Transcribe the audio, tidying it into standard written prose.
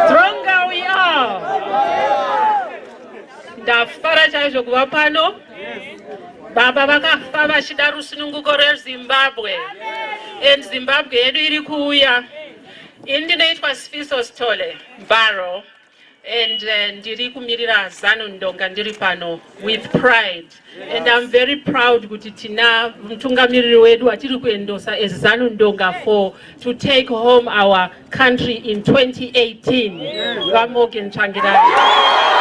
Stronger we are. Ndafara chaizvo kuva pano. Baba vakafa vachida rusununguko reZimbabwe. And Zimbabwe yedu iri kuuya. Ndinoitwa Sithole Baro. And ndiri kumirira ZANU-Ndonga ndiri pano with pride. And I'm very proud kuti tina mtungamiriri wedu atiri kuendosa as ZANU-Ndonga to take home our country in 2018. Vamoke Tsvangiraias.